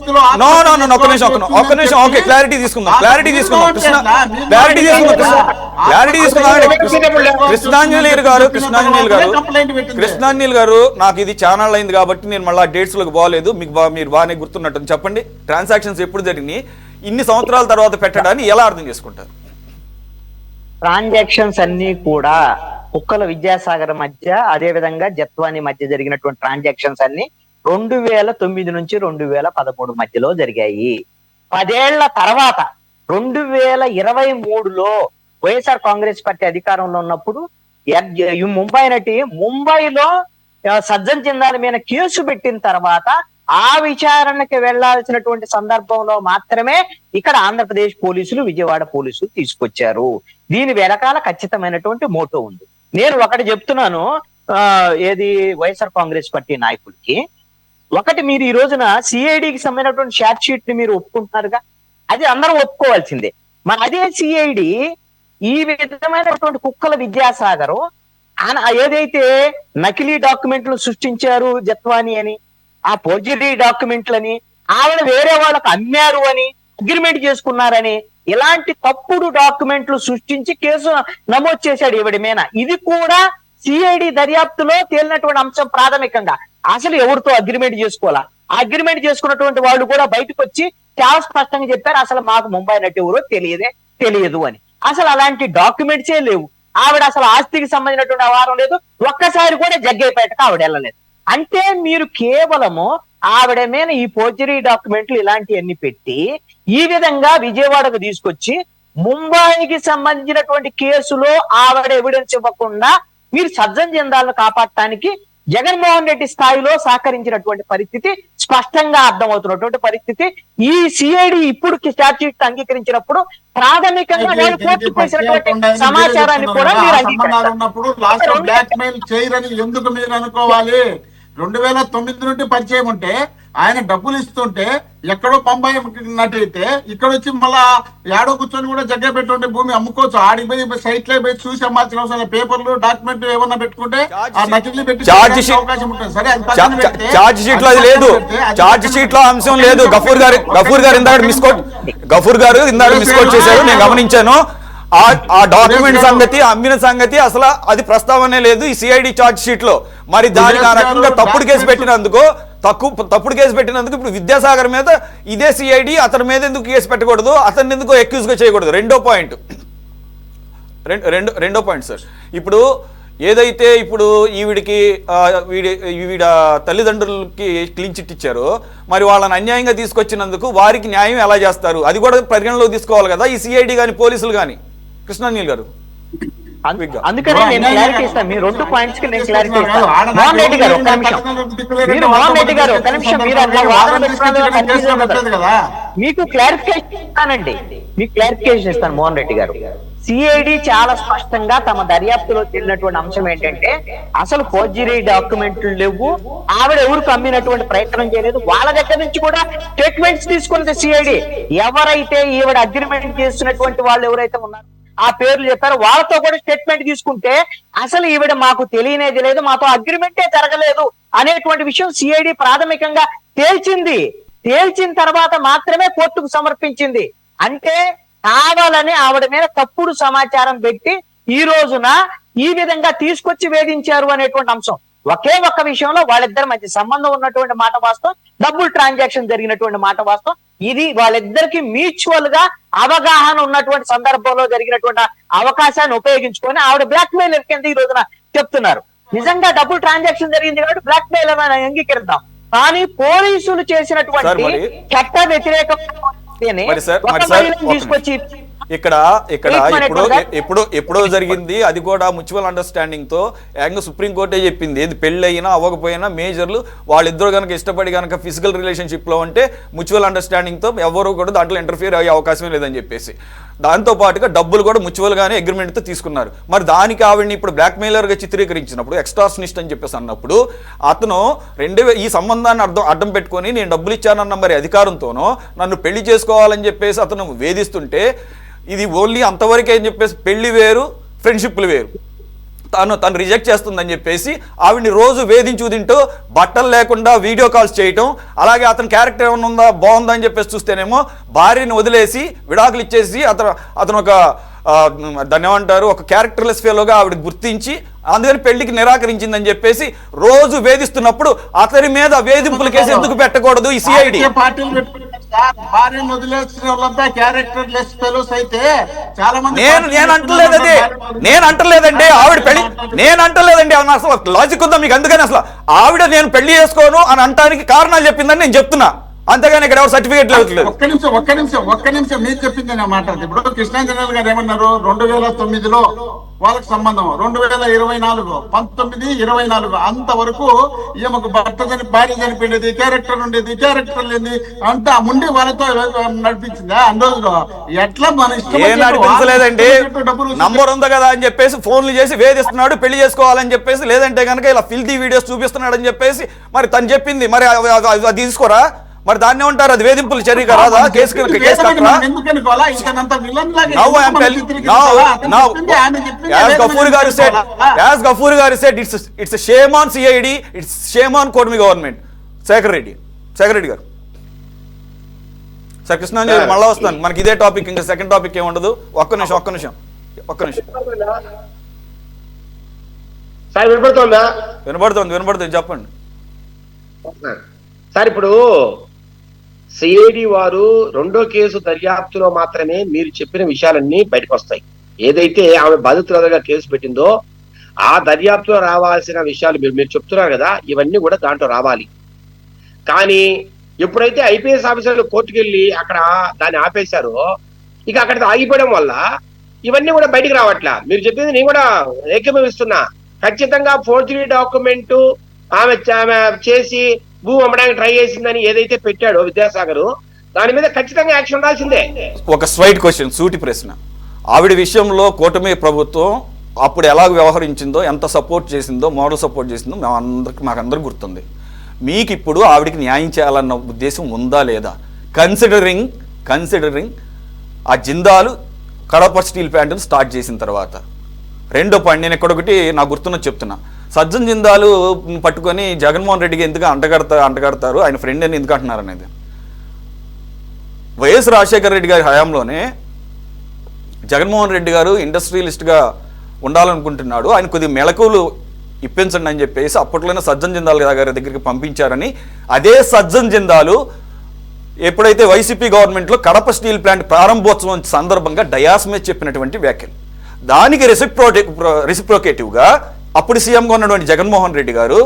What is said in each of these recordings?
పరిస్థితుల్లో ఒక్క నిమిషం ఓకే క్లారిటీ తీసుకుందాం కృష్ణాంజలి గారు నాకు ఇది ఛానల్ అయింది కాబట్టి నేను మళ్ళీ డేట్స్ లోకి పోలేదు, మీరు బాగానే గుర్తున్నట్టు చెప్పండి. ట్రాన్సాక్షన్స్ ఎప్పుడు జరిగినాయి, ఇన్ని సంవత్సరాల తర్వాత పెట్టడాన్ని ఎలా అర్థం చేసుకుంటారు? ట్రాన్సాక్షన్స్ అన్ని కూడా కుక్కల విద్యాసాగర్ మధ్య, అదే విధంగా జత్వాని మధ్య జరిగినటువంటి ట్రాన్సాక్షన్స్ అన్ని 2009 నుంచి 2013 మధ్యలో జరిగాయి. 10 ఏళ్ల తర్వాత 2023లో వైఎస్ఆర్ కాంగ్రెస్ పార్టీ అధికారంలో ఉన్నప్పుడు ముంబైలో సజ్జన్ జిందాల్ మీద కేసు పెట్టిన తర్వాత ఆ విచారణకి వెళ్లాల్సినటువంటి సందర్భంలో మాత్రమే ఇక్కడ ఆంధ్రప్రదేశ్ పోలీసులు, విజయవాడ పోలీసులు తీసుకొచ్చారు. దీని వెనకాల ఖచ్చితమైనటువంటి మోటో ఉంది. నేను ఒకటి చెప్తున్నాను, ఏది వైఎస్ఆర్ కాంగ్రెస్ పార్టీ నాయకుడికి, ఒకటి మీరు ఈ రోజున సిఐడికి సంబంధించినటువంటి షార్ట్ షీట్ ని మీరు ఒప్పుకుంటున్నారుగా, అది అందరం ఒప్పుకోవాల్సిందే. మన అదే సిఐడి ఈ విధమైనటువంటి కుక్కల విద్యాసాగరు ఏదైతే నకిలీ డాక్యుమెంట్లు సృష్టించారు జత్వాని అని, ఆ ఫోర్జరీ డాక్యుమెంట్లని ఆవిడ వేరే వాళ్ళకు అమ్మారు అని, అగ్రిమెంట్ చేసుకున్నారని, ఇలాంటి తప్పుడు డాక్యుమెంట్లు సృష్టించి కేసు నమోదు చేశాడు ఈవిడ మీద. ఇది కూడా సిఐడి దర్యాప్తులో తేలినటువంటి అంశం. ప్రాథమికంగా అసలు ఎవరితో అగ్రిమెంట్ చేసుకోవాలా, ఆ అగ్రిమెంట్ చేసుకున్నటువంటి వాళ్ళు కూడా బయటకు వచ్చి చాలా స్పష్టంగా చెప్పారు, అసలు మాకు ముంబై నటి ఎవరో తెలియదు అని. అసలు అలాంటి డాక్యుమెంట్సే లేవు. ఆవిడ అసలు ఆస్తికి సంబంధించినటువంటి వ్యవహారం లేదు, ఒక్కసారి కూడా జగ్గయ్యపేటకు ఆవిడ వెళ్ళలేదు. అంటే మీరు కేవలము ఆవిడ మీద ఈ ఫోర్జరీ డాక్యుమెంట్లు ఇలాంటివన్నీ పెట్టి ఈ విధంగా విజయవాడకు తీసుకొచ్చి ముంబైకి సంబంధించినటువంటి కేసులో ఆవిడ ఎవిడెన్స్ ఇవ్వకుండా మీరు సజ్జన్ జిందాల్ను కాపాడటానికి జగన్మోహన్ రెడ్డి స్థాయిలో సహకరించినటువంటి పరిస్థితి స్పష్టంగా అర్థమవుతున్నటువంటి పరిస్థితి. ఈ సిఐడి ఇప్పుడు స్టార్ట్ షీట్ అంగీకరించినప్పుడు ప్రాథమికంగా నేను పూర్తి చేసినటువంటి సమాచారాన్ని కూడా మీరు అంగీకరించారు. ఎందుకు మీరు అనుకోవాలి? 2009 నుండి పరిచయం ఉంటే ఆయన డబ్బులు ఇస్తుంటే ఎక్కడో పంబాయి నటైతే ఇక్కడ వచ్చి మళ్ళా ఏడో కూర్చొని కూడా జగ్గ పెట్టుంటే భూమి అమ్ముకోవచ్చు. ఆడికి పోయి సైట్ లో పోయి చూసి అమ్మాల్సిన అవసరం, పేపర్లు డాక్యుమెంట్ ఏమన్నా పెట్టుకుంటే ఆ నకిలీ పెట్టి అవకాశం ఉంటుంది. సరే, అది చార్జ్ షీట్ లో అది లేదు, చార్జ్ షీట్ లో అంశం లేదు. గఫూర్ గారు ఇందాక మిస్కోట్ చేశారు, నేను గమనించాను. ఆ డాక్యుమెంట్ సంగతి, అమ్మిన సంగతి అసలు అది ప్రస్తావనే లేదు ఈ సిఐడి చార్జ్ షీట్ లో. మరి దానికి ఆ రకంగా తప్పుడు కేసు పెట్టినందుకు ఇప్పుడు విద్యాసాగర్ మీద ఇదే సిఐడి అతని మీద ఎందుకు కేసు పెట్టకూడదు, అతన్ని ఎందుకు అక్యూజ్ గా చేయకూడదు? రెండో పాయింట్ సార్, ఇప్పుడు ఏదైతే ఇప్పుడు ఈవిడ తల్లిదండ్రులకి క్లీన్ చిట్ ఇచ్చారో, మరి వాళ్ళని అన్యాయంగా తీసుకొచ్చినందుకు వారికి న్యాయం ఎలా చేస్తారు? అది కూడా పరిగణలో తీసుకోవాలి కదా ఈ సిఐడి గాని పోలీసులు గాని. కృష్ణాంజలి గారు, అందుకనే నేను క్లారిటీ ఇస్తాను. మీ 2 పాయింట్స్ కి నేను క్లారిటీ ఇస్తాను. మోహన్ రెడ్డి గారు ఒక నిమిషం, మీరు అట్లా వాదన మీకు క్లారిఫికేషన్ ఇస్తానండి, మీకు క్లారిఫికేషన్ ఇస్తాను. మోహన్ రెడ్డి గారు, సిఐడి చాలా స్పష్టంగా తమ దర్యాప్తులో తెలియనటువంటి అంశం ఏంటంటే అసలు ఫోర్జరీ డాక్యుమెంట్లు లేవు, ఆవిడ ఎవరికి అమ్మినటువంటి ప్రయత్నం చేయలేదు. వాళ్ళ దగ్గర నుంచి కూడా స్టేట్మెంట్స్ తీసుకున్నది సిఐడి. ఎవరైతే ఈవిడ అగ్రిమెంట్ చేస్తున్నటువంటి వాళ్ళు ఎవరైతే ఉన్నారో ఆ పేర్లు చెప్పారు, వాళ్ళతో కూడా స్టేట్మెంట్ తీసుకుంటే అసలు ఈవిడ మాకు తెలియనేది లేదు, మాతో అగ్రిమెంటే జరగలేదు అనేటువంటి విషయం సిఐడి ప్రాథమికంగా తేల్చిన తర్వాత మాత్రమే కోర్టుకు సమర్పించింది. అంటే కావాలని ఆవిడ మీద తప్పుడు సమాచారం పెట్టి ఈ రోజున ఈ విధంగా తీసుకొచ్చి వేధించారు అనేటువంటి అంశం. ఒకే ఒక్క విషయంలో వాళ్ళిద్దరి మధ్య సంబంధం ఉన్నటువంటి మాట వాస్తవం, డబ్బులు ట్రాన్సాక్షన్ జరిగినటువంటి మాట వాస్తవం. ఇది వాళ్ళిద్దరికి మ్యూచువల్ గా అవగాహన ఉన్నటువంటి సందర్భంలో జరిగినటువంటి అవకాశాన్ని ఉపయోగించుకొని ఆవిడ బ్లాక్ మెయిల్ కింద ఈ రోజున చెప్తున్నారు. నిజంగా డబ్బులు ట్రాన్సాక్షన్ జరిగింది కాబట్టి బ్లాక్ మెయిల్ అని అంగీకరిద్దాం. కానీ పోలీసులు చేసినటువంటి చట్ట వ్యతిరేక తీసుకొచ్చి ఇక్కడ ఎప్పుడో జరిగింది, అది కూడా మ్యూచువల్ అండర్స్టాండింగ్ తో. ఏకంగా సుప్రీంకోర్టే చెప్పింది, ఏది పెళ్లి అయినా అవ్వకపోయినా మేజర్లు వాళ్ళిద్దరు కనుక ఇష్టపడి కనుక ఫిజికల్ రిలేషన్షిప్ లో ఉంటే మ్యూచువల్ అండర్స్టాండింగ్ తో ఎవరు కూడా దాంట్లో ఇంటర్ఫియర్ అయ్యే అవకాశమే లేదని చెప్పేసి, దాంతో పాటుగా డబ్బులు కూడా మ్యూచువల్ గానే అగ్రిమెంట్ తో తీసుకున్నారు. మరి దానికి ఆవిడని ఇప్పుడు బ్లాక్ మెయిలర్ గా చిత్రీకరించినప్పుడు, ఎక్స్టార్షనిస్ట్ అని చెప్పేసి అన్నప్పుడు, అతను ఈ సంబంధాన్ని అడ్డం పెట్టుకొని నేను డబ్బులు ఇచ్చానన్న మరి అధికారంతోనో నన్ను పెళ్లి చేసుకోవాలని చెప్పేసి అతను వేధిస్తుంటే, ఇది ఓన్లీ అంతవరకే అని చెప్పేసి పెళ్లి వేరు, ఫ్రెండ్షిప్లు వేరు. తను రిజెక్ట్ చేస్తుందని చెప్పేసి ఆవిడ్ని రోజు వేధించు తింటూ బట్టలు లేకుండా వీడియో కాల్స్ చేయటం, అలాగే అతని క్యారెక్టర్ ఏమైనా ఉందా బాగుందా అని చెప్పేసి చూస్తేనేమో భార్యని వదిలేసి విడాకులు ఇచ్చేసి అతను ఒక దాన్ని ఏమంటారు ఒక క్యారెక్టర్లెస్ ఫెలోగా ఆవిడ గుర్తించి అందుకని పెళ్లికి నిరాకరించిందని చెప్పేసి రోజు వేధిస్తున్నప్పుడు అతని మీద వేధింపుల కేసు ఎందుకు పెట్టకూడదు ఈ సిఐడి? పార్టీలు పెట్టుకుంటారు సార్, భార్యను వదిలేసిన వాళ్ళంతా క్యారెక్టర్ లెస్ ఫెలోస్ అయితే చాలా మంది. నేను అంటలేదండి, నేను అంటలేదండి ఆవిడ పెళ్లి, నేను అంటలేదండి. అవును, అసలు లాజిక్ ఉందా మీకు? అందుకని అసలు ఆవిడ నేను పెళ్లి చేసుకోను అని అంటానికి కారణాలు చెప్పిందని నేను చెప్తున్నా, అంతేగాని ఇక్కడ ఎవరు సర్టిఫికేట్ లేదు. ఒక్క నిమిషం మీరు చెప్పింది నేను మాట్లాడదు. ఇప్పుడు కృష్ణాంజనేయులు గారు ఏమన్నారు, 2009లో వాళ్ళకి సంబంధం, 2024 19, 24 అంతవరకు ఈమెకు భార్య చనిపోయింది, క్యారెక్టర్ ఉండేది, క్యారెక్టర్ లేని అంతా ముండి వాళ్ళతో నడిపించిందా అన్ని రోజులు? ఎట్లా మన ఇష్టం నడిపించలేదండి, నంబర్ ఉంది కదా అని చెప్పేసి ఫోన్లు చేసి వేధిస్తున్నాడు, పెళ్లి చేసుకోవాలని చెప్పేసి, లేదంటే కనుక ఇలా ఫిల్తీ వీడియోస్ చూపిస్తున్నాడు అని చెప్పేసి మరి తను చెప్పింది, మరి అది తీసుకోరా? మరి దాన్ని ఉంటారు, అది వేధింపులు చర్య రాదా? కేసు గఫూర్ గారు said it's a shame on CID, it's shame on Cotomi government. Shekhar Reddy గారు. సార్ కృష్ణాంజలి మళ్ళా వస్తాను, మనకి ఇదే టాపిక్, ఇంకా సెకండ్ టాపిక్ ఏమి ఉండదు. ఒక్క నిమిషం సార్ వినపడుతుందా? వినపడుతుంది, చెప్పండి సార్. ఇప్పుడు సిఐడి వారు రెండో కేసు దర్యాప్తులో మాత్రమే మీరు చెప్పిన విషయాలన్నీ బయటకు వస్తాయి. ఏదైతే ఆమె బాధితురాలుగా కేసు పెట్టిందో ఆ దర్యాప్తులో రావాల్సిన విషయాలు మీరు చెప్తున్నారు కదా, ఇవన్నీ కూడా దాంట్లో రావాలి. కానీ ఎప్పుడైతే ఐపీఎస్ ఆఫీసర్లు కోర్టుకు వెళ్ళి అక్కడ దాన్ని ఆపేశారో, ఇక అక్కడ ఆగిపోవడం వల్ల ఇవన్నీ కూడా బయటికి రావట్లా. మీరు చెప్పింది నేను కూడా ఏకీభవిస్తున్నా. ఖచ్చితంగా ఫోర్జరీ డాక్యుమెంట్ ఆమె చేసి భూ అమ్మడానికి ట్రై చేసిందని ఏదైతే పెట్టాడో విద్యాసాగర్, దాని మీద ఖచ్చితంగా యాక్షన్ ఉండాల్సిందే. ఒక స్ట్రైట్ క్వశ్చన్, సూటి ప్రశ్న. ఆవిడ విషయంలో కూటమి ప్రభుత్వం అప్పుడు ఎలా వ్యవహరించిందో, ఎంత సపోర్ట్ చేసిందో, మోడల్ సపోర్ట్ చేసిందో మాకందరికి గుర్తుంది. మీకు ఇప్పుడు ఆవిడికి న్యాయం చేయాలన్న ఉద్దేశం ఉందా లేదా? కన్సిడరింగ్ ఆ జిందాలు కడప స్టీల్ ప్లాంట్ను స్టార్ట్ చేసిన తర్వాత. రెండో పాయింట్, నేను ఎక్కడొకటి నాకు గుర్తున్నది చెప్తున్నా. సజ్జన్ జిందాలు పట్టుకొని జగన్మోహన్ రెడ్డికి ఎందుకు అంటగడతారు, ఆయన ఫ్రెండ్ అని ఎందుకు అంటున్నారు అనేది. వైఎస్ రాజశేఖర రెడ్డి గారి హయాంలోనే జగన్మోహన్ రెడ్డి గారు ఇండస్ట్రియలిస్ట్గా ఉండాలనుకుంటున్నాడు, ఆయన కొద్దిగా మెళకువలు ఇప్పించండి అని చెప్పేసి అప్పట్లోనే సజ్జన్ జిందాల్ గారి దగ్గరికి పంపించారని, అదే సజ్జన్ జిందాలు ఎప్పుడైతే వైసీపీ గవర్నమెంట్లో కడప స్టీల్ ప్లాంట్ ప్రారంభోత్సవం సందర్భంగా డయాస్ మీద చెప్పినటువంటి వ్యాఖ్యలు, దానికి రెసిప్రోకేటివ్గా అప్పుడు సీఎంగా ఉన్నటువంటి జగన్మోహన్ రెడ్డి గారు,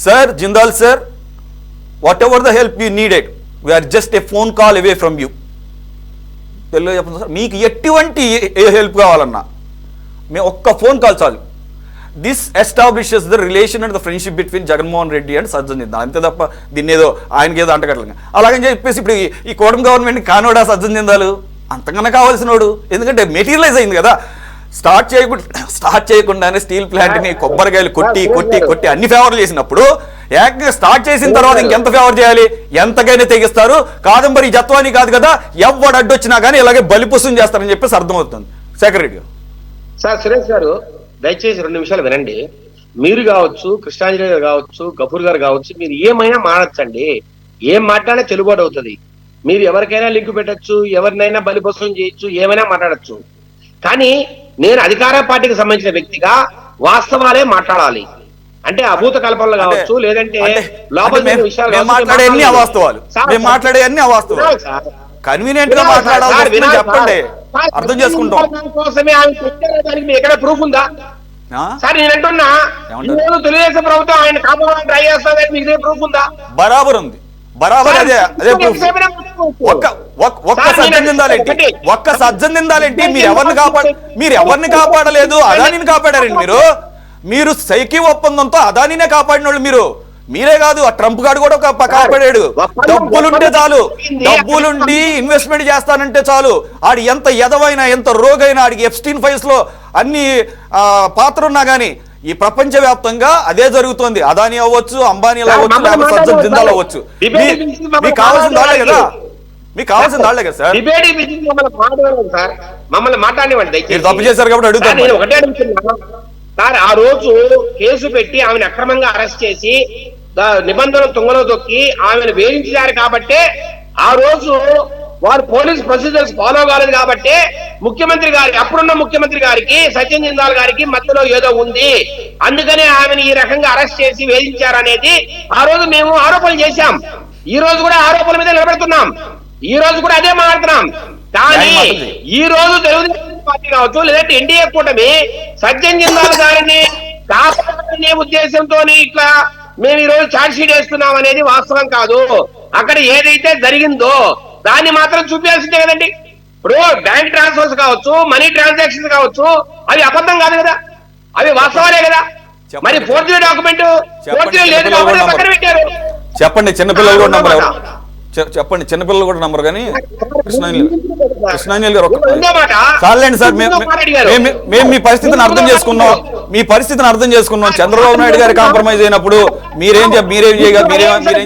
sir Jindal sir, whatever the help you needed, we are just a phone call away from you. తెలుగులో చెప్పండి సార్, మీకు ఎటువంటి ఏ హెల్ప్ కావాలన్నా మేము ఒక్క ఫోన్ కాల్ చాలు. This establishes the relation and the friendship between Jaganmohan Reddy and Sajjan Jindal. అంతే తప్ప దీన్ని ఏదో ఆయనకి ఏదో అంటగట్టలేదు. అలాగని చెప్పేసి ఇప్పుడు ఈ కూటమి గవర్నమెంట్ కానోడా సజ్జన్ జిందాలు? అంతకన్నా కావాల్సినోడు, ఎందుకంటే మెటీరియలైజ్ అయింది కదా. స్టార్ట్ చేయకుండానే స్టీల్ ప్లాంట్ని కొబ్బరికాయలు కొట్టి అన్ని ఫేవర్లు చేసినప్పుడు ఏకంగా స్టార్ట్ చేసిన తర్వాత ఇంకెంత ఫేవర్ చేయాలి? ఎంతకైనా తెగిస్తారు. కాదంబరి జత్వాని కాదు కదా, ఎవడు అడ్డొచ్చినా కానీ ఇలాగే బలిపుసం చేస్తారని చెప్పేసి అర్థమవుతుంది. శేఖర్ రెడ్డి గారు. సార్ సురేష్ గారు, దయచేసి 2 నిమిషాలు వినండి. మీరు కావచ్చు, కృష్ణాంజలి గారు కావచ్చు, గఫూర్ గారు కావచ్చు, మీరు ఏమైనా మాట్లాడచ్చండి. ఏం మాట్లాడినా చెల్లుబాటు అవుతుంది. మీరు ఎవరికైనా లింక్ పెట్టచ్చు, ఎవరినైనా బలిపుసం చేయొచ్చు, ఏమైనా మాట్లాడచ్చు. కానీ నేను అధికార పార్టీకి సంబంధించిన వ్యక్తిగా వాస్తవాలే మాట్లాడాలి. అంటే అభూత కల్పనలు కావచ్చు, లేదంటే లోపల విషయాలు కన్వీనియంట్ గా మాట్లాడాలి, చెప్పండి, అర్థం చేసుకుంటాం. కోసమే ఆమె పెట్టారు, ఎక్కడ ప్రూఫ్ ఉందా సార్? నేను అంటున్నా, తెలుగుదేశం ప్రభుత్వం ఆయన కాపాడాలని ట్రై చేస్తారని మీకు ప్రూఫ్ ఉందా? బరాబర్ ఉంది, బరాబర్ అదే ఒక్క సజ్జన్ నిందాలేంటి? మీరు ఎవరిని కాపాడలేదు, అదానిని కాపాడారండి. మీరు సైకి ఒప్పందంతో అదానినే కాపాడిన వాళ్ళు మీరే కాదు, ఆ ట్రంప్ గారు కూడా కాపాడాడు. డబ్బులుంటే చాలు, డబ్బులుండి ఇన్వెస్ట్మెంట్ చేస్తానంటే చాలు, ఆడి ఎంత ఎదవైనా ఎంత రోగైనా, ఆడికి ఎప్స్టీన్ ఫైల్స్ లో అన్ని పాత్ర ఉన్నా గానీ ఈ ప్రపంచ వ్యాప్తంగా అదే జరుగుతుంది. అదాని అవ్వచ్చు, అంబానీ అవ్వచ్చు, లేకపోతే సజ్జన్ జిందాల్ అవ్వచ్చు. మీకు కావాల్సిన వాళ్ళే కదా, సార్. మమ్మల్ని మాట్లాడివ్వండి, తప్పు చేశారు కాబట్టి అడుగుతాను. సార్ ఆ రోజు కేసు పెట్టి ఆమెను అక్రమంగా అరెస్ట్ చేసి నిబంధనలు తుంగలో తొక్కి ఆమెను వేధించారు కాబట్టే ఆ రోజు వారు పోలీస్ ప్రొసీజర్స్ ఫాలో కాలేదు కాబట్టి ముఖ్యమంత్రి గారి అప్పుడున్న ముఖ్యమంత్రి గారికి సత్యం జిందాల్ గారికి మధ్యలో ఏదో ఉంది, అందుకనే ఆమెను ఈ రకంగా అరెస్ట్ చేసి వేధించారనేది ఆ రోజు మేము ఆరోపణలు చేశాం. ఈ రోజు కూడా ఆరోపణల మీద నిలబెడుతున్నాం, ఈ రోజు కూడా అదే మాట్లాడుతున్నాం. కానీ ఈ రోజు తెలుగుదేశం పార్టీ కావచ్చు లేదంటే ఎన్డీఏ కూటమి సత్యం జిందాల్ గారిని కాపాడనే ఉద్దేశంతో ఇట్లా మేము ఈ రోజు ఛార్జ్ షీట్ వేస్తున్నాం అనేది వాస్తవం కాదు. అక్కడ ఏదైతే జరిగిందో దాన్ని మాత్రం చూపించాల్సిందే కదండి. ఇప్పుడు బ్యాంక్ ట్రాన్స్ఫర్స్ కావచ్చు, మనీ ట్రాన్సాక్షన్స్ కావచ్చు, అవి అబద్ధం కాదు కదా, అవి వాస్తవాలే కదా. మరి ఫోర్జరీ డాక్యుమెంట్ ఫోర్జరీ లేదు కాబట్టి పక్కన పెట్టారు. చెప్పండి, చిన్నపిల్లలు కూడా నంబర్ చెప్పండి, చిన్నపిల్లలు కూడా నంబర్. కానీ కృష్ణాంజలి గారు చాలండి సార్, మేము మీ పరిస్థితిని అర్థం చేసుకున్నాం, మీ పరిస్థితిని అర్థం చేసుకున్నాం. చంద్రబాబు నాయుడు గారి కాంప్రమైజ్ అయినప్పుడు మీరేం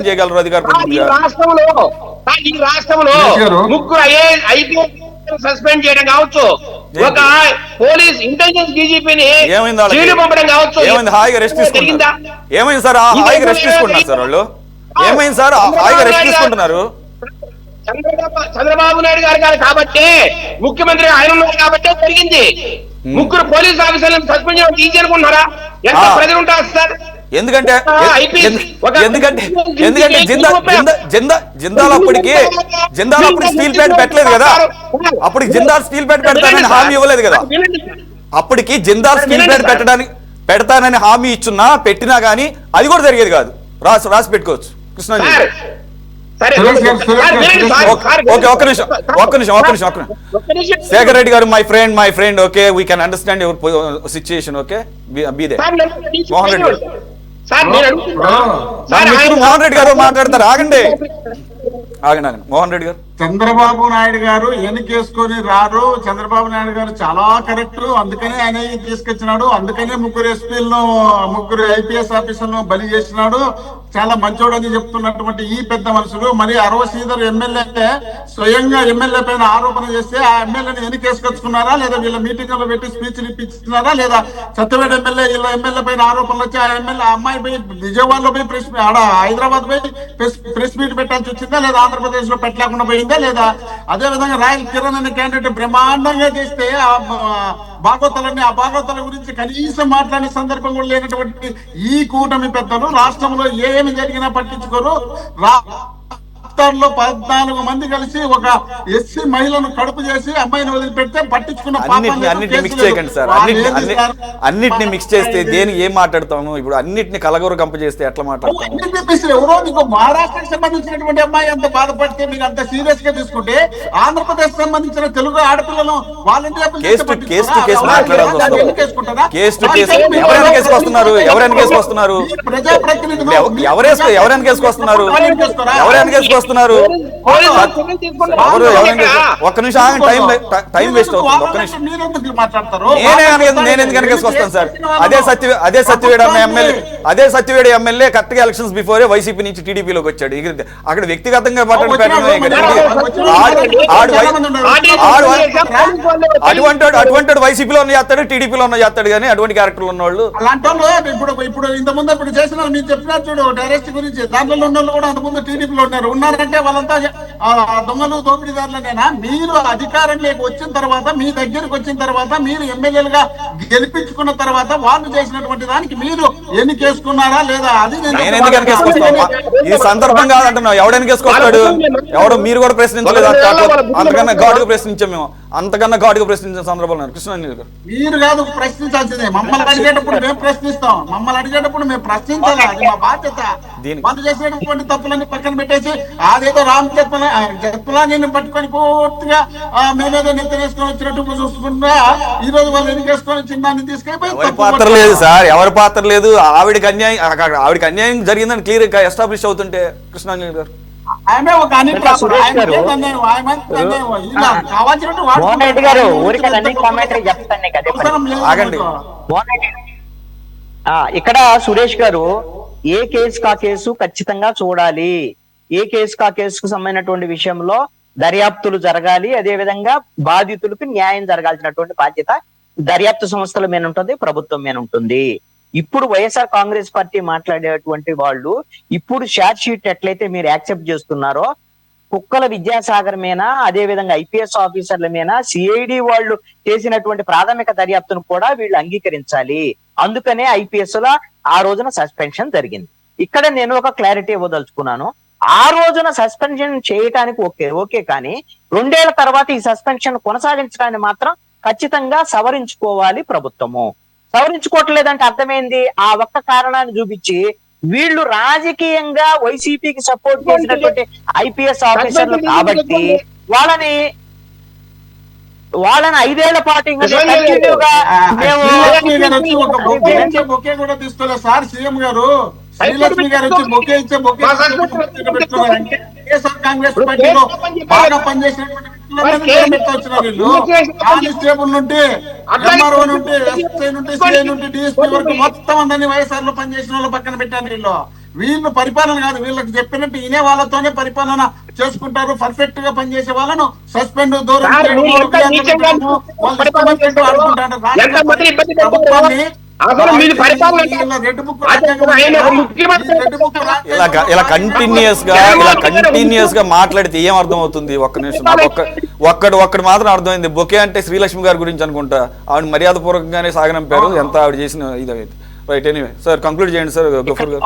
చేయగలరు అధికారులు? ఈ రాష్ట్రంలో ముగ్గురు ఐపీఎస్ సస్పెండ్ చేయడం కావచ్చు, ఒక పోలీస్ ఇంటెలిజెన్స్ డీజీపీని జైలు పంపడం కావచ్చు. హాయిగా రెస్ట్ తీసుకుంటారు. ఏమైంది సార్? హాయిగా రెస్ట్ తీసుకుంటున్నారు సార్ వాళ్ళు. ఏమైంది సార్? హాయిగా రెస్ట్ తీసుకుంటున్నారు. చంద్రబాబు నాయుడు గారు కాదు కాబట్టి, ముఖ్యమంత్రి ఆయన ఉన్నారు కాబట్టి జరిగింది. ముగ్గురు పోలీస్ ఆఫీసర్లను సస్పెండ్ చేయడం ఈజీ అనుకుంటున్నారా? ఎంత ప్రజలు ఉంటారు సార్? ఎందుకంటే జిందాల్ అప్పటికి స్టీల్ ప్లాంట్ పెట్టలేదు కదా, అప్పటికి జిందాల్ స్టీల్ ప్లాంట్ పెడతానని హామీ ఇవ్వలేదు కదా. అప్పటికి జిందాల్ స్టీల్ ప్లాంట్ పెడతానని హామీ ఇచ్చున్నా పెట్టినా గానీ అది కూడా జరిగేది కాదు. రాసి పెట్టుకోవచ్చు కృష్ణాంజలి. ఒక్క నిమిషం. శేఖర్ రెడ్డి గారు, my friend, okay, we can understand your situation, okay, be they. Mohan Reddy గారు, మోహన్ రెడ్డి గారు మాట్లాడతారు. ఆగండి. మోహన్ రెడ్డి గారు, చంద్రబాబు నాయుడు గారు ఎన్నికేసుకొని రారు. చంద్రబాబు నాయుడు గారు చాలా కరెక్ట్, అందుకనే ఆయన తీసుకొచ్చినాడు. అందుకనే ముగ్గురు ఎస్పీలను, ముగ్గురు ఐపీఎస్ ఆఫీసర్లను బలి చేసినాడు. చాలా మంచోడు అని చెప్తున్నటువంటి ఈ పెద్ద మనుషులు మరి అరవ శ్రీధర్ ఎమ్మెల్యే స్వయంగా ఎమ్మెల్యే పైన ఆరోపణ చేస్తే ఆ ఎమ్మెల్యేని ఎన్నికేసుకొచ్చుకున్నారా, లేదా వీళ్ళ మీటింగ్లో పెట్టి స్పీచ్లు ఇప్పించుకున్నారా, లేదా సత్యవేడ ఎమ్మెల్యే పైన ఆరోపణలు వచ్చి ఆ ఎమ్మెల్యే అమ్మాయి పోయి విజయవాడలో పోయి హైదరాబాద్ పోయి ప్రెస్ మీట్ పెట్టాల్సి వచ్చిందా, లేదా ఆంధ్రప్రదేశ్ లో పెట్టలేకుండా పోయిందా, లేదా అదే విధంగా రాయల్ కిరణ్ అనే క్యాండిడేట్ బ్రహ్మాండంగా చేస్తే ఆ భాగవతాలన్నీ ఆ భాగవతాల గురించి కనీసం మాట్లాడే సందర్భం కూడా లేనటువంటి ఈ కూటమి పెద్దలు రాష్ట్రంలో ఏమి జరిగినా పట్టించుకోరు. రాష్ట్రంలో 14 మంది కలిసి ఒక ఎస్సీ మహిళను కడుపు చేసి అమ్మాయిని వదిలిపెడితే పట్టించుకున్న అన్నిటిని మిక్స్ చేయకండి సార్. అన్నిటిని మిక్స్ చేస్తే దేని ఏం మాట్లాడతాము? ఇప్పుడు అన్నిటిని కలగూర కంప చేస్తే ఎట్లా మాట్లాడతాము? ఎవరో మీకు మహారాష్ట్రకు సంబంధించినటువంటి అమ్మాయి అంత బాధపడితే మీరు అంత సీరియస్ గా తీసుకుంటే ఆంధ్రప్రదేశ్ సంబంధించిన తెలుగు ఆడపిల్లలను ఒక్క నిమిషం టైం వేస్ట్ అవుతుంది. ఒక్క నిమిషం నేను ఎందుకు వెనకేసుకొస్తాను సార్? అదే సత్యవేడ ఎమ్మెల్యే కరెక్ట్ గా ఎలక్షన్స్ బిఫోరే వైసీపీ నుంచి టీడీపీలోకి వచ్చాడు. అక్కడ వ్యక్తిగతంగా అటువంటి వైసీపీలో ఉన్న చేస్తాడు, టీడీపీలో ఉన్న చేస్తాడు, కానీ అటువంటి క్యారెక్టర్లు ఉన్న వాళ్ళు అలాంటి వాళ్ళు ఇప్పుడు ఇంతకుముందు ఇప్పుడు చేసిన మీరు చెప్పినారు చూడు డైరెక్ట్ గురించి, దాంట్లో ఉన్న వాళ్ళు కూడా అంతకుముందు టీడీపీలో ఉన్నారంటే వాళ్ళంతా దొంగలు దోపిడీదారులనేనా? మీరు అధికారంలోకి వచ్చిన తర్వాత, మీ దగ్గరికి వచ్చిన తర్వాత, మీరు ఎమ్మెల్యేలుగా గెలిపించుకున్న తర్వాత వాళ్ళు చేసినటువంటి దానికి మీరు ఎన్నికేసుకున్నారా లేదా? అది నేను ఎందుకు ఎన్నికేసుకొస్తాను? ఈ సందర్భం కాదంటున్నావు. ఎవడు ఎన్నికేసుకొస్తాడు? ఎవడో మీరు కూడా ప్రశ్నించలేదు. అంతకన్నా ఘాటుగా ప్రశ్నించాం మేము, అంతకన్నా ఘాటుగా ప్రశ్నించిన సందర్భాలు కృష్ణాంజలి గారు. మీరు కాదు ప్రశ్నించాల్సిందే. మమ్మల్ని అడిగేటప్పుడు మేము ప్రశ్నిస్తాం, మమ్మల్ని అడిగేటప్పుడు మేము ప్రశ్నించాలి, అది మా బాధ్యత. వాళ్ళు చేసేటటువంటి తప్పులన్నీ పక్కన పెట్టేసి అదేదో రామ్ జత్పులాన్ని పట్టుకొని పూర్తిగా మేమేదో నెత్తనేసుకొని వచ్చినట్టు చూసుకుంటా ఈ రోజు వాళ్ళు ఎన్నికేసుకొని చిన్నాన్ని తీసుకెళ్ళిపోయి. ఎవరి పాత్ర లేదు సార్, ఎవరి పాత్ర లేదు. ఆవిడకి అన్యాయం జరిగిందని క్లియర్ గా ఎస్టాబ్లిష్ అవుతుంటే కృష్ణాంజలి గారు ఆమె ఒక ఇక్కడ సురేష్ గారు ఏ కేసు కా కేసు ఖచ్చితంగా చూడాలి, ఏ కేసు కా కేసుకు సంబంధించినటువంటి విషయంలో దర్యాప్తులు జరగాలి, అదే విధంగా బాధితులకు న్యాయం జరగాల్సినటువంటి బాధ్యత దర్యాప్తు సంస్థల మీద ఉంటుంది, ప్రభుత్వం మీద ఉంటుంది. ఇప్పుడు వైఎస్ఆర్ కాంగ్రెస్ పార్టీ మాట్లాడేటువంటి వాళ్ళు ఇప్పుడు షార్ట్ షీట్ ఎట్లయితే మీరు యాక్సెప్ట్ చేస్తున్నారో కుక్కల విద్యాసాగర్ మీద, అదే విధంగా ఐపీఎస్ ఆఫీసర్ల మీద సిఐడి వాళ్ళు చేసినటువంటి ప్రాథమిక దర్యాప్తును కూడా వీళ్ళు అంగీకరించాలి. అందుకనే ఐపీఎస్ లో ఆ రోజున సస్పెన్షన్ జరిగింది. ఇక్కడ నేను ఒక క్లారిటీ ఇవ్వదలుచుకున్నాను. ఆ రోజున సస్పెన్షన్ చేయటానికి ఓకే కానీ 2 ఏళ్ల తర్వాత ఈ సస్పెన్షన్ కొనసాగించడాన్ని మాత్రం ఖచ్చితంగా సవరించుకోవాలి ప్రభుత్వము. సవరించుకోవట్లేదంటే అర్థమైంది, ఆ ఒక్క కారణాన్ని చూపించి వీళ్ళు రాజకీయంగా వైసీపీకి సపోర్ట్ చేసినటువంటి ఐపీఎస్ ఆఫీసర్లు కాబట్టి వాళ్ళని 5 ఏళ్ల పాటు ఇంకా కంటిన్యూగా బొకే కూడా తీసుకోలేదు సార్. సీఎం గారు శ్రీలక్ష్మి గారు వచ్చి బొకే ఇచ్చే బొకే పెట్టుకున్నారంటే వైఎస్ఆర్ కాంగ్రెస్ పార్టీలో బాగా పనిచేసినటువంటి కానిస్టేబుల్ నుండి, ఎంఆర్ఓ నుండి, ఎస్ఐ నుండి, సిఐ నుండి, డిఎస్పీ వరకు మొత్తం అందరినీ వైఎస్ఆర్ లో పనిచేసిన వాళ్ళు పక్కన పెట్టారు. వీళ్ళు పరిపాలన కాదు, వీళ్ళకి చెప్పినట్టు ఇనే వాళ్ళతోనే పరిపాలన చేసుకుంటారు. పర్ఫెక్ట్ గా పనిచేసే వాళ్ళను సస్పెండ్, దూరం ప్రభుత్వాన్ని ఇలా కంటిన్యూస్ గా మాట్లాడితే ఏం అర్థం అవుతుంది? ఒక్క నిమిషం, ఒక్కడు మాత్రం అర్థమైంది. బొకే అంటే శ్రీలక్ష్మి గారి గురించి అనుకుంటా. ఆవిడ మర్యాద పూర్వకంగానే సాగనంపారు, ఎంత ఆవిడ చేసిన ఇదైతే. రైట్, ఎనీవే సార్ కంక్లూడ్ చేయండి సార్. గఫూర్ గారు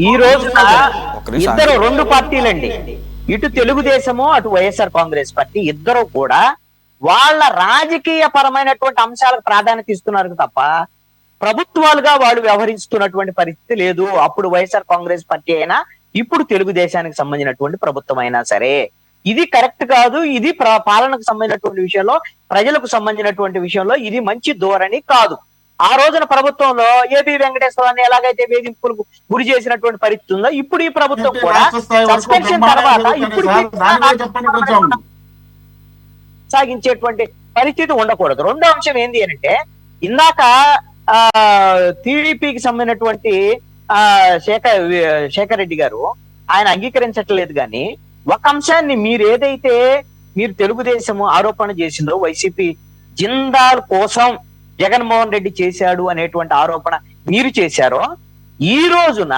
ఈ రోజు ఇద్దరు 2 పార్టీలండి, ఇటు తెలుగుదేశము అటు వైఎస్ఆర్ కాంగ్రెస్ పార్టీ, ఇద్దరు కూడా వాళ్ళ రాజకీయ పరమైనటువంటి అంశాలకు ప్రాధాన్యత ఇస్తున్నారు తప్ప ప్రభుత్వాలుగా వాళ్ళు వ్యవహరిస్తున్నటువంటి పరిస్థితి లేదు. అప్పుడు వైఎస్ఆర్ కాంగ్రెస్ పార్టీ అయినా ఇప్పుడు తెలుగుదేశానికి సంబంధించినటువంటి ప్రభుత్వం అయినా సరే ఇది కరెక్ట్ కాదు. ఇది పాలనకు సంబంధించినటువంటి విషయంలో, ప్రజలకు సంబంధించినటువంటి విషయంలో ఇది మంచి ధోరణి కాదు. ఆ రోజున ప్రభుత్వంలో ఏపీ వెంకటేశ్వరాన్ని ఎలాగైతే వేధింపులకు గురి చేసినటువంటి పరిస్థితి ఉందో ఇప్పుడు ఈ ప్రభుత్వం కూడా సస్పెన్షన్ తర్వాత ఇప్పుడు సాగించేటువంటి పరిస్థితి ఉండకూడదు. రెండో అంశం ఏంటి అంటే, ఇందాక టీడీపీకి సంబంధించినటువంటి శేఖర్ రెడ్డి గారు ఆయన అంగీకరించట్లేదు కానీ ఒక అంశాన్ని మీరు తెలుగుదేశం ఆరోపణ చేసిందో వైసీపీ జిందాల్ కోసం జగన్మోహన్ రెడ్డి చేశాడు అనేటువంటి ఆరోపణ మీరు చేశారో, ఈ రోజున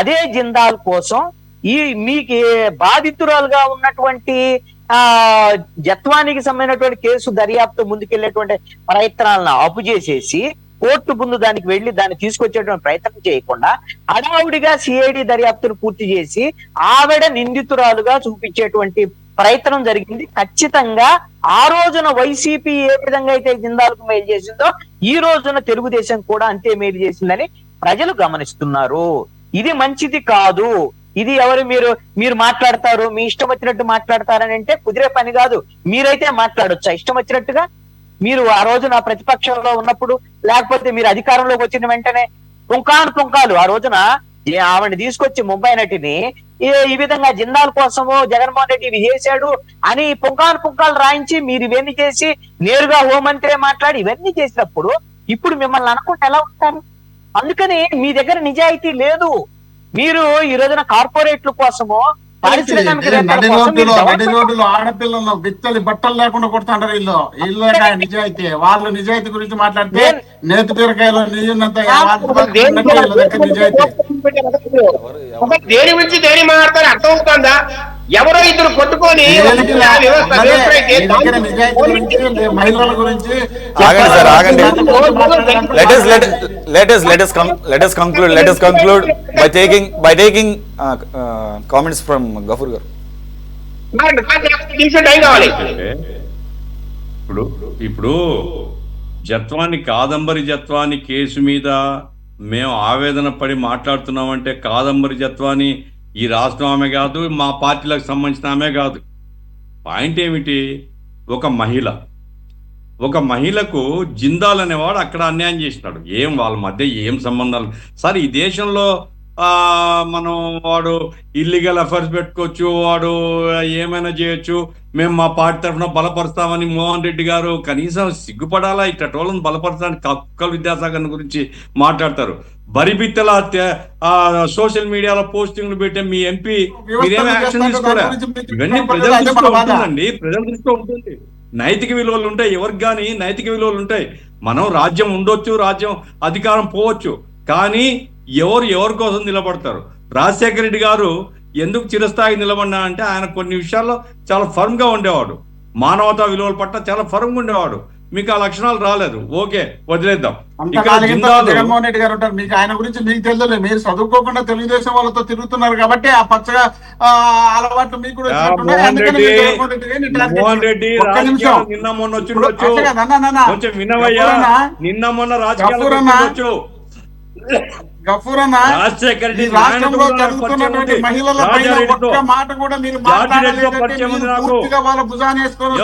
అదే జిందాల్ కోసం మీకు బాధితురాలుగా ఉన్నటువంటి జత్వానికి సంబంధించినటువంటి కేసు దర్యాప్తు ముందుకెళ్లేటువంటి ప్రయత్నాలను ఆపు చేసేసి కోర్టు ముందు దానికి వెళ్లి దాన్ని తీసుకొచ్చేటువంటి ప్రయత్నం చేయకుండా హడావుడిగా సిఐడి దర్యాప్తును పూర్తి చేసి ఆవిడ నిందితురాలుగా చూపించేటువంటి ప్రయత్నం జరిగింది. ఖచ్చితంగా ఆ రోజున వైసీపీ ఏ విధంగా అయితే జిందాల్కు మేలు చేసిందో ఈ రోజున తెలుగుదేశం కూడా అంతే మేలు చేసిందని ప్రజలు గమనిస్తున్నారు. ఇది మంచిది కాదు. ఇది మీరు మాట్లాడతారు, మీ ఇష్టం వచ్చినట్టు మాట్లాడతారని అంటే కుదిరే పని కాదు. మీరైతే మాట్లాడొచ్చా ఇష్టం వచ్చినట్టుగా? మీరు ఆ రోజున ప్రతిపక్షంలో ఉన్నప్పుడు, లేకపోతే మీరు అధికారంలోకి వచ్చిన వెంటనే పుంకాలు ఆ రోజున ఆవిడని తీసుకొచ్చి ముంబై నటిని ఈ విధంగా జిందాల్ కోసము జగన్మోహన్ రెడ్డి ఇవి చేశాడు అని పుంకాలు రాయించి మీరు ఇవన్నీ చేసి నేరుగా హోంమంత్రి మాట్లాడి ఇవన్నీ చేసినప్పుడు ఇప్పుడు మిమ్మల్ని అనుకుంటే ఎలా ఉంటారు? అందుకని మీ దగ్గర నిజాయితీ లేదు. మీరు ఈ రోజున కార్పొరేట్ల కోసము నడి రోడ్డులో ఆడపిల్లలు బిత్తలు బట్టలు లేకుండా కొడుతుంటారు. ఇల్లు నిజాయితీ, వాళ్ళు నిజాయితీ గురించి మాట్లాడితే నేతి బీరకాయలో నిజాయితీ దేని గురించి దేని మాట్లాడతారు అర్థం అవుతుందా? ఎవరో ఇద్దరు కొట్టుకొని మహిళల గురించి let us conclude by taking comments from Gafur garu. ఇప్పుడు కాదంబరి జత్వాని కేసు మీద మేము ఆవేదన పడి మాట్లాడుతున్నామంటే కాదంబరి జత్వాని ఈ రాష్ట్రం ఆమె కాదు, మా పార్టీలకు సంబంధించిన ఆమె కాదు. పాయింట్ ఏమిటి? ఒక మహిళకు జిందాల్ అనేవాడు అక్కడ అన్యాయం చేసినాడు. వాళ్ళ మధ్య ఏం సంబంధాలు సార్? ఈ దేశంలో మనం వాడు ఇల్లీగల్ అఫైర్స్ పెట్టుకోవచ్చు, వాడు ఏమైనా చేయొచ్చు, మేము మా పార్టీ తరఫున బలపరుస్తామని మోహన్ రెడ్డి గారు కనీసం సిగ్గుపడాలా? ఇట్టోళ్ళని బలపరచడానికి కుక్కల విద్యాసాగర్ గురించి మాట్లాడతారు. బరిబిత్తల సోషల్ మీడియాలో పోస్టింగ్లు పెట్టే మీ ఎంపీ మీరేమీ యాక్షన్ తీసుకోలే. ఇవన్నీ ప్రజల దృష్టిలో ఉంటుందండి, ప్రజల దృష్టిలో ఉంటుంది. నైతిక విలువలు ఉంటాయి, ఎవరికి కానీ నైతిక విలువలు ఉంటాయి. మనం రాజ్యం ఉండొచ్చు, రాజ్యం అధికారం పోవచ్చు, కానీ ఎవరి కోసం నిలబడతారు? రాజశేఖర రెడ్డి గారు ఎందుకు చిరస్థాయి నిలబడినా అంటే ఆయన కొన్ని విషయాల్లో చాలా ఫర్మ్ గా ఉండేవాడు, మానవతా విలువల పట్ల చాలా ఫర్మ్ గా ఉండేవాడు. మీకు ఆ లక్షణాలు రాలేదు, ఓకే వదిలేద్దాం. జగన్మోహన్ రెడ్డి గారు ఉంటారు, మీకు ఆయన గురించి మీకు తెలియదు. మీరు చదువుకోకుండా తెలుగుదేశం వాళ్ళతో తిరుగుతున్నారు కాబట్టి ఆ పచ్చగా అలవాట్లు మీకు కూడా మోహన్ రెడ్డి నిన్న మొన్న వచ్చిండొచ్చు, కొంచెం వినవయ్యా, నిన్న మొన్న రాజకీయాలు గఫూర్ అన్న, ఈ రాష్ట్రంలో జరుగుతున్నటువంటి మహిళల పైన ఒక్క మాట కూడా మీరు మాట్లాడలేదంటే మీరు పూర్తిగా వాళ్ళ భుజాన్ని వేసుకొని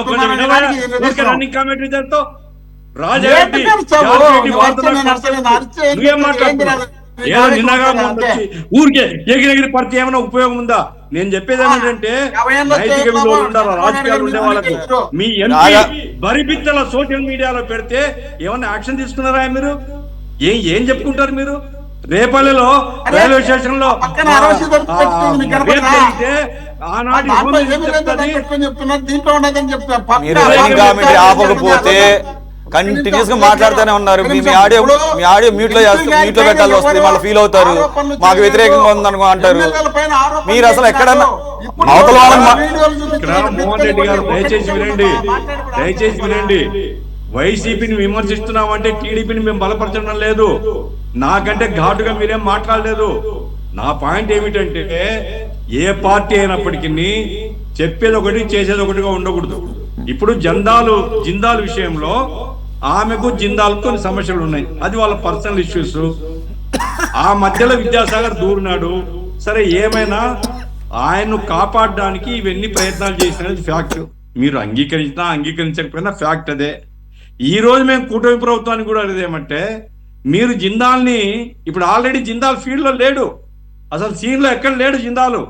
ఊరికే ఎగిరెగిరి పరిచయం ఏమైనా ఉపయోగం ఉందా? నేను చెప్పేది ఏంటంటే నైతిక విలువలు ఉండాలి రాజకీయాలు ఉండే వాళ్ళకు. మీ ఎంపీ బరిబిత్తల సోషల్ మీడియాలో పెడితే ఏమన్నా యాక్షన్ తీసుకున్నారా మీరు? ఏం చెప్పుకుంటారు మీరు? రేపల్లిలో రైల్వే స్టేషన్ లో ఆపకపోతే కంటిన్యూస్ గా మాట్లాడుతూనే ఉన్నారు. మీ ఆడియో మ్యూట్ లో పెట్టాల్సి వస్తుంది, మళ్ళీ ఫీల్ అవుతారు, మాకు వ్యతిరేకంగా ఉందనుకో అంటారు. మీరు అసలు ఎక్కడన్నా అవతల మోహన్ రెడ్డి గారు దయచేసి వినండి. వైసీపీని విమర్శిస్తున్నామంటే టీడీపీని మేము బలపరచడం లేదు, నాకంటే ఘాటుగా మీరేం మాట్లాడలేదు. నా పాయింట్ ఏమిటంటే ఏ పార్టీ అయినప్పటికీ చెప్పేది ఒకటి చేసేది ఒకటిగా ఉండకూడదు. ఇప్పుడు జిందాల్ విషయంలో ఆమెకు జిందాల్కు కొన్ని సమస్యలు ఉన్నాయి, అది వాళ్ళ పర్సనల్ ఇష్యూస్. ఆ మధ్యలో విద్యాసాగర్ దూరినాడు, సరే ఏమైనా ఆయన్ను కాపాడడానికి ఇవన్నీ ప్రయత్నాలు చేసినది ఫ్యాక్ట్. మీరు అంగీకరించినా అంగీకరించకపోయినా ఫ్యాక్ట్ అదే. ఈ రోజు మేము కూటమి ప్రభుత్వానికి కూడా అదేమంటే మీరు జిందాల్ని ఇప్పుడు ఆల్రెడీ జిందాల్ ఫీల్డ్ లో లేడు, అసలు సీన్ లో ఎక్కడ లేడు జిందాల్.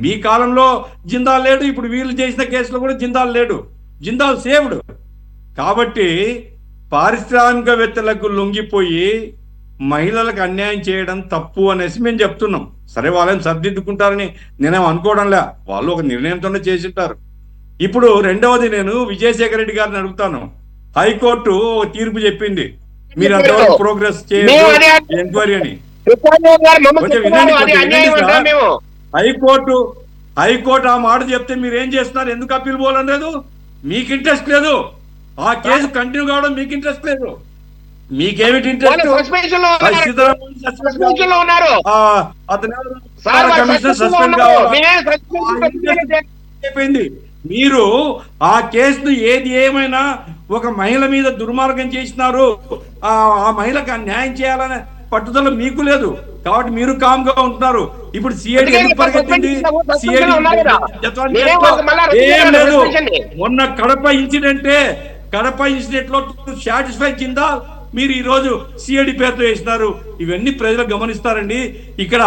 మీ కాలంలో జిందాల్ లేడు, ఇప్పుడు వీళ్ళు చేసిన కేసులో కూడా జిందాల్ లేడు, జిందాల్ సేవ్డ్. కాబట్టి పారిశ్రామికవేత్తలకు లొంగిపోయి మహిళలకు అన్యాయం చేయడం తప్పు అనేసి మేము చెప్తున్నాం. సరే వాళ్ళని సర్దిద్దుకుంటారని నేనేం అనుకోవడంలే, వాళ్ళు ఒక నిర్ణయంతోనే చేసింటారు. ఇప్పుడు రెండవది నేను విజయశేఖర రెడ్డి గారిని అడుగుతాను. హైకోర్టు ఒక తీర్పు చెప్పింది, మీరు అంతవరకు ప్రోగ్రెస్ చేయదు ఎంక్వైరీ అని. హైకోర్టు ఆ మాట చెప్తే మీరు ఏం చేస్తున్నారు? ఎందుకు అప్పీల్ పోలేదు? మీకు ఇంట్రెస్ట్ లేదు, ఆ కేసు కంటిన్యూ కావడం మీకు ఇంట్రెస్ట్ లేదు. మీకేమిటి ఇంట్రెస్ట్? అయిపోయింది. మీరు ఆ కేసును ఏది ఏమైనా ఒక మహిళ మీద దుర్మార్గం చేసినారు, ఆ మహిళకు న్యాయం చేయాలనే పట్టుదల మీకు లేదు, కాబట్టి మీరు కామ్ గా ఉంటున్నారు. ఇప్పుడు సిఐడి ఎందుకు పరిగెత్తింది? ఏం లేదు. మొన్న కడప ఇన్సిడెంట్ లో సాటిస్ఫై కింద మీరు ఈ రోజు సిఐడి పేరుతో వేసినారు. ఇవన్నీ ప్రజలు గమనిస్తారండి. ఇక్కడ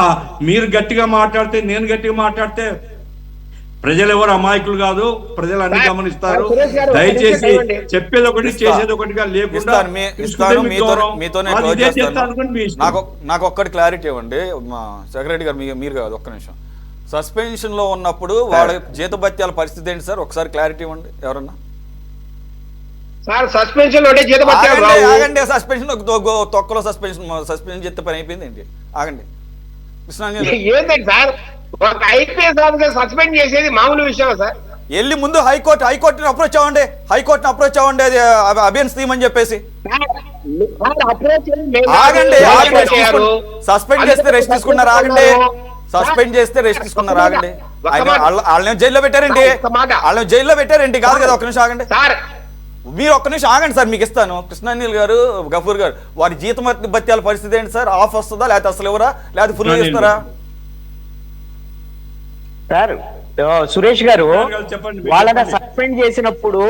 మీరు గట్టిగా మాట్లాడితే, నేను గట్టిగా మాట్లాడితే ప్రజలు ఎవరు అమాయకులు కాదు, ప్రజలు అన్ని గమనిస్తారు. దయచేసి చెప్పేది ఒకటి చేసేది ఒకటిగా లేకుండా నాకు ఒక్కటి క్లారిటీ ఇవ్వండి మా సెక్రటరీ గారు, మీరు కాదు, ఒక్క నిమిషం. సస్పెన్షన్ లో ఉన్నప్పుడు వాళ్ళ జీతభత్యాల పరిస్థితి ఏంటి సార్? ఒకసారి క్లారిటీ ఇవ్వండి ఎవరన్నా. ఆగండి, సస్పెన్షన్ తొక్కలో సస్పెన్షన్ చేస్తే పని అయిపోయింది ఏంటి? ఆగండి సస్పెండ్ చేసేది మామూలు విషయం సార్. వెళ్ళి ముందు హైకోర్టుని అప్రోచ్ అవ్వండి, అది అబియన్స్ తీయమని చెప్పేసి. ఆగండి, సస్పెండ్ చేస్తే రెస్ట్ తీసుకున్నారు, ఆగండి. సస్పెండ్ చేస్తే రెస్ట్ తీసుకున్నారు, ఆగండి. వాళ్ళని జైల్లో పెట్టారేంటి? కాదు కదా, ఒక్క నిమిషం ఆగండి. మీరు ఒక్క నిమిషం ఆగండి సార్, మీకు ఇస్తాను. కృష్ణానీల్ గారు, గఫూర్ గారు, వారి జీతభత్యాల పరిస్థితి ఏంటి సార్? ఆఫ్ వస్తుందా, లేకపోతే అసలు ఎవరా, లేకపోతే ఫుల్ చేస్తారా? సార్ సురేష్ గారు, వాళ్ళని సస్పెండ్ చేసినప్పుడు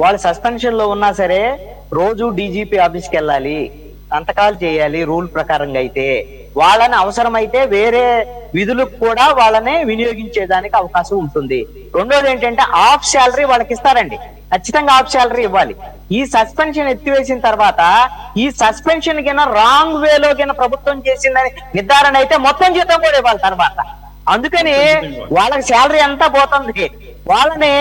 వాళ్ళు సస్పెన్షన్ లో ఉన్నా సరే రోజు డీజీపీ ఆఫీస్కి వెళ్ళాలి, సంతకాలు చేయాలి రూల్ ప్రకారంగా అయితే. వాళ్ళని అవసరమైతే వేరే విధులకు కూడా వాళ్ళని వినియోగించేదానికి అవకాశం ఉంటుంది. రెండోది ఏంటంటే ఆఫ్ శాలరీ వాళ్ళకి ఇస్తారండి, ఖచ్చితంగా ఆఫ్ శాలరీ ఇవ్వాలి. ఈ సస్పెన్షన్ ఎత్తివేసిన తర్వాత ఈ సస్పెన్షన్ కింద రాంగ్ వేలో కింద ప్రభుత్వం చేసిందని నిర్ధారణ అయితే మొత్తం జీతం కూడా ఇవ్వాలి తర్వాత. అందుకని వాళ్ళకి శాలరీ అంతా పోతుంది. వాళ్ళని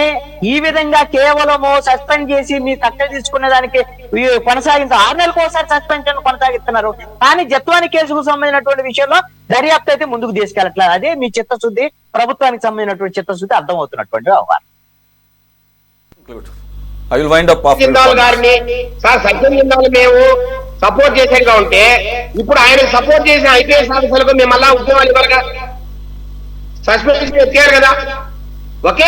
ఈ విధంగా కేవలము సస్పెండ్ చేసి మీ తక్కువ తీసుకునే దానికి కొనసాగించారు. 6 నెలలకు ఒకసారి సస్పెన్షన్ కొనసాగిస్తున్నారు. కానీ జత్వాని కేసుకు సంబంధించినటువంటి విషయంలో దర్యాప్తు అయితే ముందుకు తీసుకెళ్ళట్లేదు. అదే మీ చిత్తశుద్ధి, ప్రభుత్వానికి సంబంధించినటువంటి చిత్తశుద్ధి అర్థమవుతున్నటువంటి వ్యవహారం. I will wind up after Jindal గారిని సార్ సత్యం జిందాల్ మేము సపోర్ట్ చేసేగా ఉంటే ఇప్పుడు ఆయన సపోర్ట్ చేసిన ఐపీఎస్ ఆఫీసర్లకు మేము మళ్ళా ఉద్యోగాలు ఇవ్వాలిగా, సస్పెన్షన్ ఎత్తారు కదా. ఒకే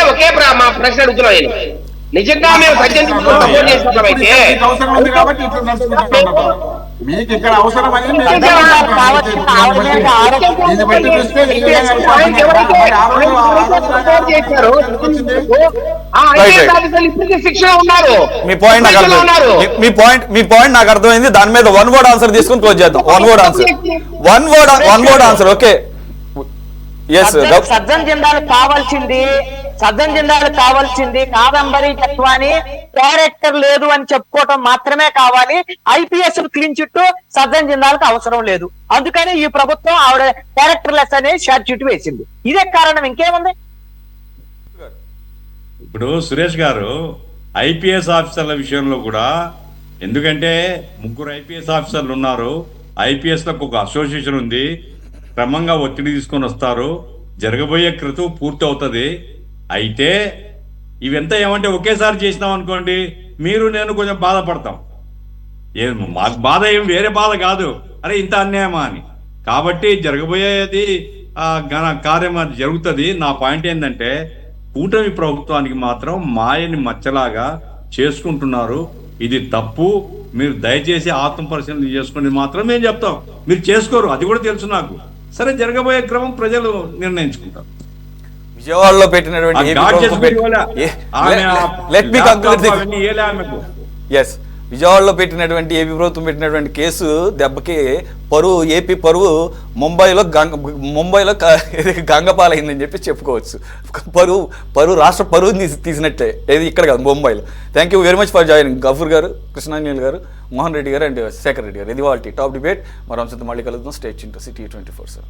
మా ప్రశ్న అడుగుతున్నాం. ఆయన నిజంగా మేము సత్యం జిందాల్ సపోర్ట్ చేసినట్లయితే మీకు అవసరం ఉంది కాబట్టి ఇట్లా నడుచుకుంటున్నాం. మీకు ఇక్కడ అవసరం అని మీరు దీన్ని బట్టి చూస్తే మీ పాయింట్ నాకు అర్థమైంది. దాని మీద వన్ వర్డ్ ఆన్సర్ తీసుకుని క్లోజ్ చేద్దాం. One word answer. Okay, Sajjan Jindal కావాల్సింది కాదంబరి జత్వాని క్యారెక్టర్ లేదు అని చెప్పుకోవటం మాత్రమే కావాలి. ఐపీఎస్ క్లీన్ చిట్టు సజ్జన్ జిందాల్కి అవసరం లేదు. అందుకని ఈ ప్రభుత్వం ఆవిడ క్యారెక్టర్ లెస్ అనే షార్ట్ చిట్ వేసింది. ఇదే కారణం, ఇంకేముంది? ఇప్పుడు సురేష్ గారు ఐపీఎస్ ఆఫీసర్ల విషయంలో కూడా, ఎందుకంటే 3 ఐపీఎస్ ఆఫీసర్లు ఉన్నారు, ఐపీఎస్ లకు ఒక అసోసియేషన్ ఉంది, క్రమంగా ఒత్తిడి తీసుకొని వస్తారు, జరగబోయే క్రతువు పూర్తి అవుతుంది. అయితే ఇవంతా ఏమంటే ఒకేసారి చేసినాం అనుకోండి, మీరు నేను కొంచెం బాధపడతాం. మాకు బాధ ఏం వేరే బాధ కాదు, అరే ఇంత అన్యాయమా అని. కాబట్టి జరగబోయేది కార్యం జరుగుతుంది. నా పాయింట్ ఏంటంటే కూటమి ప్రభుత్వానికి మాత్రం మాయని మచ్చలాగా చేసుకుంటున్నారు. ఇది తప్పు. మీరు దయచేసి ఆత్మ పరిశీలన చేసుకుని మాత్రం మేము చెప్తాం. మీరు చేసుకోరు, అది కూడా తెలుసు నాకు. సరే, జరగబోయే క్రమం ప్రజలు నిర్ణయించుకుంటారు. విజయవాడలో పెట్టినటువంటి విజయవాడలో పెట్టినటువంటి ఏపీ ప్రభుత్వం పెట్టినటువంటి కేసు దెబ్బకి ఏపీ పరువు ముంబైలో గంగపాలైందని చెప్పి చెప్పుకోవచ్చు. రాష్ట్ర పరువు తీసినట్టే, ఏది ఇక్కడ కాదు, ముంబైలో. Thank you very much for joining Gafoor గారు, కృష్ణాంజలి గారు, మోహన్ రెడ్డి గారు అండ్ శేఖర్ రెడ్డి గారు. ఇది వాళ్ళ టాప్ డిబేట్. మరో అంశంతో మళ్ళీ కలుద్దాం. Stay tuned to city 24/7.